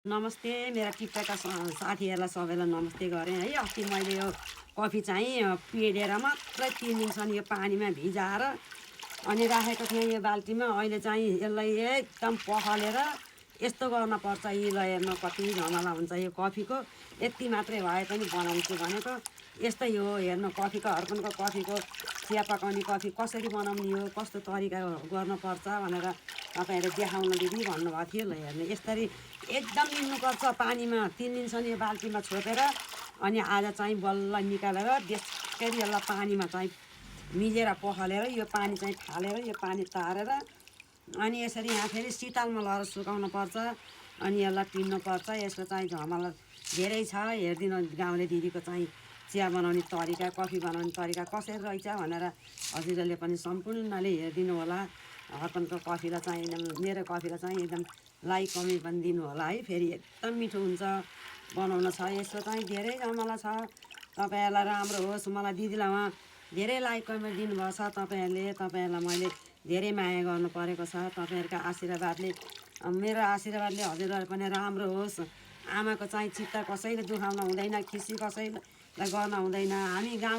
नमस्ते मेरा टिप्पाका साथीहरूलाई सबैलाई नमस्ते गरेँ है। अस्ति मैले यो कफी चाहिँ पिडेर मात्रै 3 दिनसम्म यो पानीमा भिजाएर अनि राखेको थिएँ यो बाल्टीमा। अहिले चाहिँ यसलाई एकदम पखालेर यस्तो गर्नुपर्छ। यी ल हेर्नु कति झमेला हुन्छ यो कफीको। यति मात्रै भए पनि बनाउँछु भनेको यस्तै हो। हेर्नु कफीको अर्पणको कफीको चिया पकाउने कफी कसरी बनाउने हो, कस्तो तरिका गर्नुपर्छ भनेर तपाईँहरूले देखाउन दिदी भन्नुभएको थियो। ल हेर्नु यसरी एकदम लिनुपर्छ पानीमा 3 दिनसम्म यो बाल्टीमा छोपेर अनि आज चाहिँ बल्ल निकालेर त्यसरी यसलाई पानीमा चाहिँ मिलेर पखालेर यो पानी चाहिँ फालेर यो पानी तारेर अनि यसरी यहाँ फेरि शीतलमा लगेर सुकाउनु पर्छ अनि यसलाई पिन्नुपर्छ। यसको चाहिँ झमेला धेरै छ। हेरिदिनु गाउँले दिदीको चाहिँ चिया बनाउने तरिका, कफी बनाउने तरिका कसरी रहेछ भनेर हजुरहरूले पनि सम्पूर्णले हेरिदिनु होला। अर्पणको कफीलाई चाहिँ एकदम मेरो कफीलाई चाहिँ एकदम लाइक कमेन्ट पनि दिनु होला है। फेरि एकदम मिठो हुन्छ बनाउन छ। यसको चाहिँ धेरै झमेला छ। तपाईँहरूलाई राम्रो होस्। मलाई दिदीलाई उहाँ धेरै लाइक कमेन्ट दिनुभएको छ। तपाईँहरूलाई मैले धेरै माया गर्नु परेको छ। तपाईँहरूका आशीर्वादले मेरो आशीर्वादले हजुरहरू पनि राम्रो होस्। आमाको चाहिँ चित्त कसैले दुखाउन हुँदैन, खिसी कसैलाई गर्न हुँदैन। हामी गाउँ